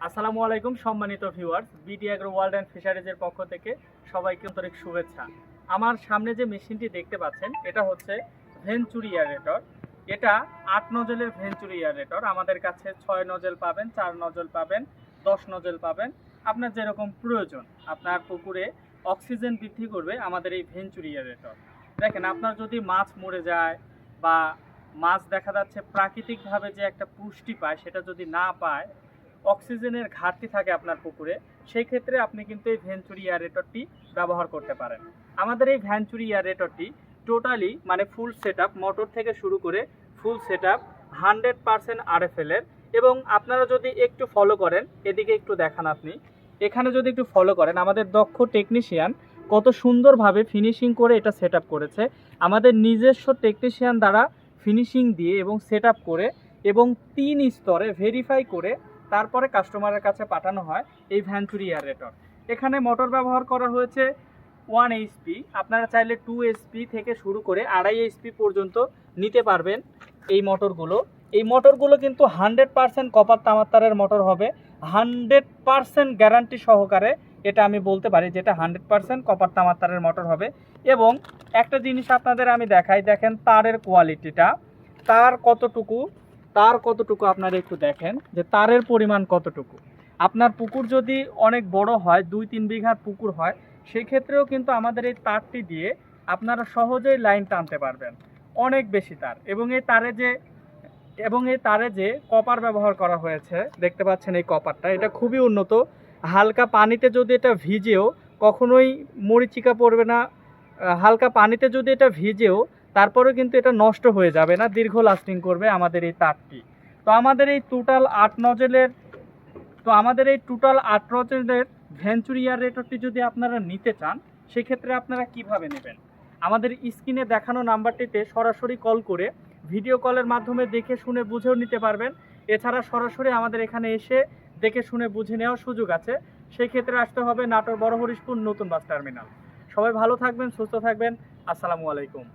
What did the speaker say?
আসসালামু আলাইকুম সম্মানিত viewers, BD agro world and ফিশারিজের পক্ষ থেকে সবাইকে আন্তরিক শুভেচ্ছা। আমার সামনে যে মেশিনটি দেখতে পাচ্ছেন এটা হচ্ছে ভেঞ্চুরি এয়ারেটর। এটা 8 নজলের ভেঞ্চুরি এয়ারেটর। আমাদের কাছে 6 নজল পাবেন, 4 নজল পাবেন, 10 নজল পাবেন। আপনার যেরকম প্রয়োজন, আপনার পুকুরে অক্সিজেন বৃদ্ধি করবে আমাদের এই ভেঞ্চুরি এয়ারেটর। দেখেন, আপনার যদি মাছ মরে যায় বা মাছ দেখা যাচ্ছে প্রাকৃতিকভাবে যে একটা পুষ্টি পায় সেটা যদি না পায়, অক্সিজেনের ঘাটতি থাকে আপনার পুকুরে, সেই ক্ষেত্রে আপনি কিন্তু এই ভেঞ্চুরি এয়ারেটরটি ব্যবহার করতে পারেন। আমাদের এই ভেঞ্চুরি এয়ারেটরটি টোটালি মানে ফুল সেটআপ, মোটর থেকে শুরু করে ফুল সেটআপ 100% RFL এর। এবং আপনারা যদি একটু ফলো করেন, এদিকে একটু দেখান, আপনি এখানে যদি একটু ফলো করেন, আমাদের দক্ষ টেকনিশিয়ান কত সুন্দরভাবে ফিনিশিং করে এটা সেটআপ করেছে। আমাদের নিজস্ব টেকনিশিয়ান দ্বারা ফিনিশিং দিয়ে এবং সেটআপ করে এবং 3 স্তরে ভেরিফাই করে তারপরে কাস্টমারের কাছে পাঠানো হয় এই ভেঞ্চুরি এয়ারেটর। এখানে মোটর ব্যবহার করা হয়েছে 1 HP। আপনারা চাইলে 2 HP থেকে শুরু করে 2.5 HP পর্যন্ত নিতে পারবেন এই মোটরগুলো। এই মোটরগুলো কিন্তু 100% কপার তামার মোটর হবে, 100% গ্যারান্টি সহকারে। এটা আমি বলতে পারি যেটা 100% কপার তামার মোটর হবে। এবং একটা জিনিস আপনাদের আমি দেখাই, দেখেন তারের কোয়ালিটিটা, তার কতটুকু আপনারা একটু দেখেন যে তারের পরিমাণ কতটুকু। আপনার পুকুর যদি অনেক বড় হয়, 2-3 বিঘার পুকুর হয়, সেই ক্ষেত্রেও কিন্তু আমাদের এই তারটি দিয়ে আপনারা সহজেই লাইন টানতে পারবেন, অনেক বেশি তার। এবং এই তারে যে কপার ব্যবহার করা হয়েছে, দেখতে পাচ্ছেন এই কপারটা, এটা খুবই উন্নত। হালকা পানিতে যদি এটা ভিজেও কখনোই মরিচিকা পড়বে না। হালকা পানিতে যদি এটা ভিজেও তারপরেও কিন্তু এটা নষ্ট হয়ে যাবে না, দীর্ঘ লাস্টিং করবে আমাদের এই তারটি। তো আমাদের এই টোটাল 8 নজলের ভেঞ্চুরি এয়ারেটরটি যদি আপনারা নিতে চান, সেক্ষেত্রে আপনারা কিভাবে নেবেন? আমাদের স্ক্রিনে দেখানো নাম্বারটিতে সরাসরি কল করে ভিডিও কলের মাধ্যমে দেখে শুনে বুঝেও নিতে পারবেন। এছাড়া সরাসরি আমাদের এখানে এসে দেখে শুনে বুঝে নেওয়ার সুযোগ আছে। সেই ক্ষেত্রে আসতে হবে নাটোর বড় হরিশপুর নতুন বাস টার্মিনাল। সবাই ভালো থাকবেন, সুস্থ থাকবেন। আসসালামু আলাইকুম।